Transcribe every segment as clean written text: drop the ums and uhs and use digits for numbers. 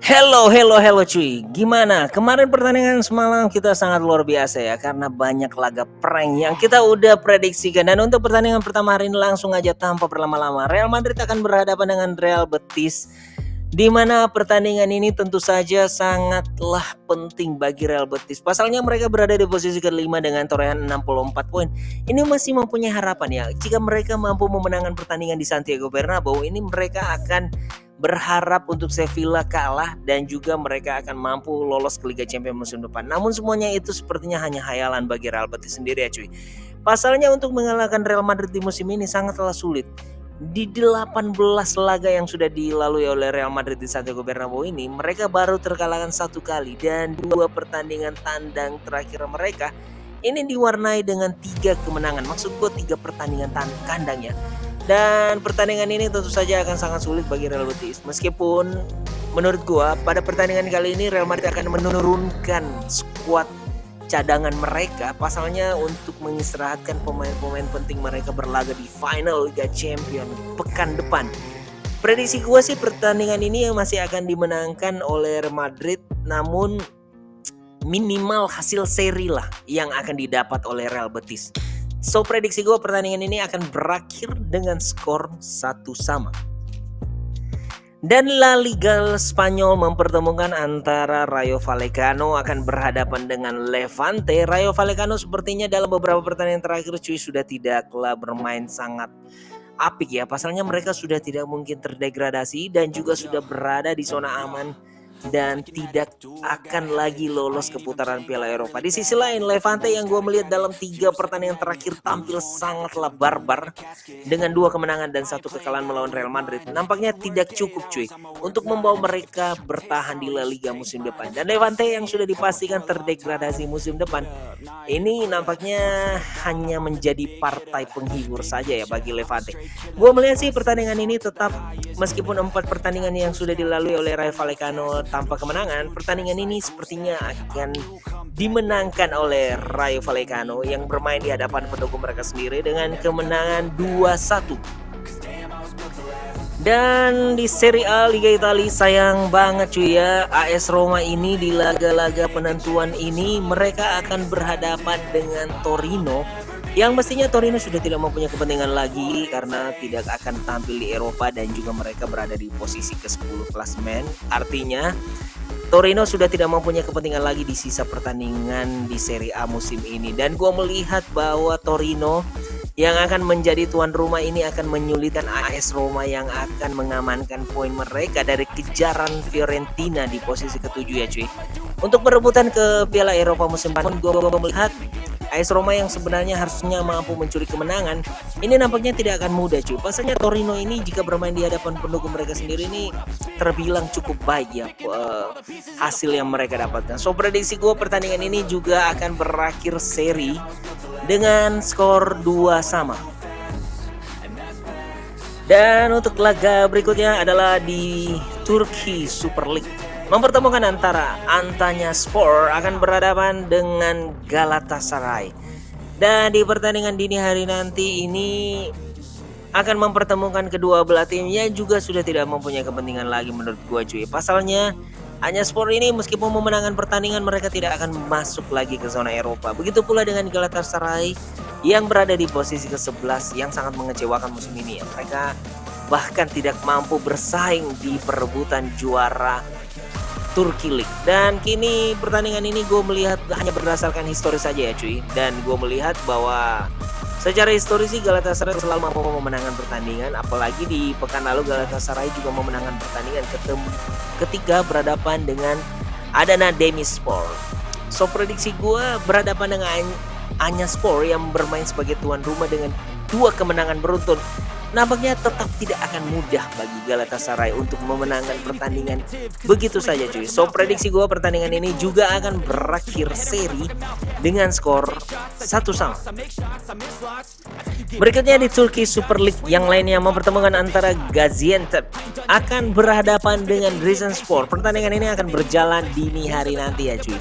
Hello cuy. Gimana? Kemarin pertandingan semalam kita sangat luar biasa ya karena banyak laga prank yang kita udah prediksikan dan untuk pertandingan pertama hari ini langsung aja tanpa berlama-lama Real Madrid akan berhadapan dengan Real Betis di mana pertandingan ini tentu saja sangatlah penting bagi Real Betis. Pasalnya mereka berada di posisi kelima dengan torehan 64 poin. Ini masih mempunyai harapan ya. Jika mereka mampu memenangkan pertandingan di Santiago Bernabeu, ini mereka akan berharap untuk Sevilla kalah dan juga mereka akan mampu lolos ke Liga Champions musim depan. Namun semuanya itu sepertinya hanya hayalan bagi Real Betis sendiri ya cuy. Pasalnya untuk mengalahkan Real Madrid di musim ini sangatlah sulit. Di 18 laga yang sudah dilalui oleh Real Madrid di Santiago Bernabeu ini, mereka baru terkalahkan satu kali dan dua pertandingan tandang terakhir mereka ini diwarnai dengan 3 kemenangan. Maksud gue 3 pertandingan kandang ya. Dan pertandingan ini tentu saja akan sangat sulit bagi Real Betis. Meskipun menurut gua pada pertandingan kali ini Real Madrid akan menurunkan skuad cadangan mereka pasalnya untuk mengistirahatkan pemain-pemain penting mereka berlaga di final Liga Champions pekan depan. Prediksi gua sih pertandingan ini masih akan dimenangkan oleh Real Madrid, namun minimal hasil seri lah yang akan didapat oleh Real Betis. So prediksi gue pertandingan ini akan berakhir dengan skor 1-1. Dan La Liga Spanyol mempertemukan antara Rayo Vallecano akan berhadapan dengan Levante. Rayo Vallecano sepertinya dalam beberapa pertandingan terakhir cuy sudah tidaklah bermain sangat apik ya. Pasalnya mereka sudah tidak mungkin terdegradasi dan juga sudah berada di zona aman dan tidak akan lagi lolos ke putaran Piala Eropa. Di sisi lain Levante yang gue melihat dalam 3 pertandingan terakhir tampil sangatlah barbar dengan 2 kemenangan dan 1 kekalahan melawan Real Madrid. Nampaknya tidak cukup cuy untuk membawa mereka bertahan di La Liga musim depan. Dan Levante yang sudah dipastikan terdegradasi musim depan ini nampaknya hanya menjadi partai penghibur saja ya bagi Levante. Gue melihat sih pertandingan ini tetap meskipun 4 pertandingan yang sudah dilalui oleh Rayo Vallecano tanpa kemenangan, pertandingan ini sepertinya akan dimenangkan oleh Rayo Vallecano yang bermain di hadapan pendukung mereka sendiri dengan kemenangan 2-1. Dan di Serie A Liga Italia sayang banget cuy ya, AS Roma ini di laga-laga penentuan ini mereka akan berhadapan dengan Torino yang mestinya Torino sudah tidak mempunyai kepentingan lagi karena tidak akan tampil di Eropa dan juga mereka berada di posisi ke-10 klasemen. Artinya Torino sudah tidak mempunyai kepentingan lagi di sisa pertandingan di Serie A musim ini. Dan gue melihat bahwa Torino yang akan menjadi tuan rumah ini akan menyulitkan AS Roma yang akan mengamankan poin mereka dari kejaran Fiorentina di posisi ke-7 ya cuy. Untuk perebutan ke Piala Eropa musim depan gue melihat AS Roma yang sebenarnya harusnya mampu mencuri kemenangan ini nampaknya tidak akan mudah cuy. Pasalnya Torino ini jika bermain di hadapan pendukung mereka sendiri ini terbilang cukup baik ya hasil yang mereka dapatkan. So prediksi gue pertandingan ini juga akan berakhir seri dengan skor 2-2. Dan untuk laga berikutnya adalah di Turki Super League. Mempertemukan antara Antalyaspor akan berhadapan dengan Galatasaray. Dan di pertandingan dini hari nanti ini akan mempertemukan kedua belah tim yang juga sudah tidak mempunyai kepentingan lagi menurut gua cuy. Pasalnya Antalyaspor ini meskipun memenangkan pertandingan mereka tidak akan masuk lagi ke zona Eropa. Begitu pula dengan Galatasaray yang berada di posisi ke-11 yang sangat mengecewakan musim ini ya. Mereka bahkan tidak mampu bersaing di perebutan juara Turki League. Dan kini pertandingan ini gue melihat hanya berdasarkan historis saja ya cuy. Dan gue melihat bahwa secara historis sih Galatasaray selalu mampu memenangkan pertandingan. Apalagi di pekan lalu Galatasaray juga memenangkan pertandingan ketika berhadapan dengan Adana Demirspor. So prediksi gue berhadapan dengan Antalyaspor yang bermain sebagai tuan rumah dengan 2 kemenangan beruntun nampaknya tetap tidak akan mudah bagi Galatasaray untuk memenangkan pertandingan begitu saja cuy. So prediksi gue pertandingan ini juga akan berakhir seri dengan skor 1-1. Berikutnya di Turki Super League yang lainnya mempertemukan antara Gaziantep akan berhadapan dengan Rizespor. Pertandingan ini akan berjalan dini hari nanti ya cuy.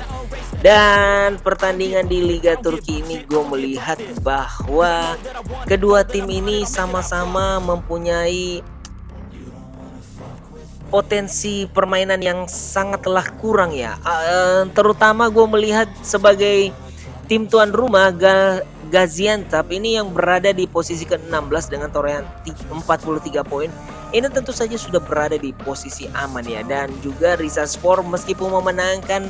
Dan pertandingan di Liga Turki ini gue melihat bahwa kedua tim ini sama-sama mempunyai potensi permainan yang sangatlah kurang ya. Terutama gue melihat sebagai tim tuan rumah Gaziantep ini yang berada di posisi ke-16 dengan torehan 43 poin. Ini tentu saja sudah berada di posisi aman ya, dan juga Rizaspor meskipun memenangkan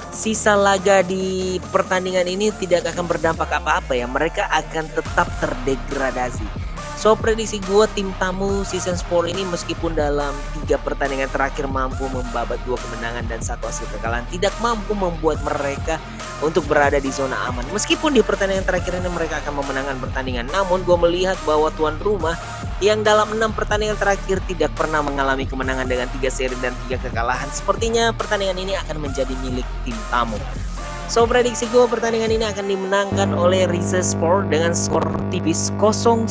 sisa laga di pertandingan ini tidak akan berdampak apa-apa ya. Mereka akan tetap terdegradasi. So prediksi gue, tim tamu Sissenspor ini meskipun dalam 3 pertandingan terakhir mampu membabat 2 kemenangan dan 1 hasil kekalahan, tidak mampu membuat mereka untuk berada di zona aman. Meskipun di pertandingan terakhir ini mereka akan memenangkan pertandingan, namun gue melihat bahwa tuan rumah yang dalam 6 pertandingan terakhir tidak pernah mengalami kemenangan dengan 3 seri dan 3 kekalahan, sepertinya pertandingan ini akan menjadi milik tim tamu. So prediksi gue, pertandingan ini akan dimenangkan oleh Rizaspor dengan skor tipis 0-1.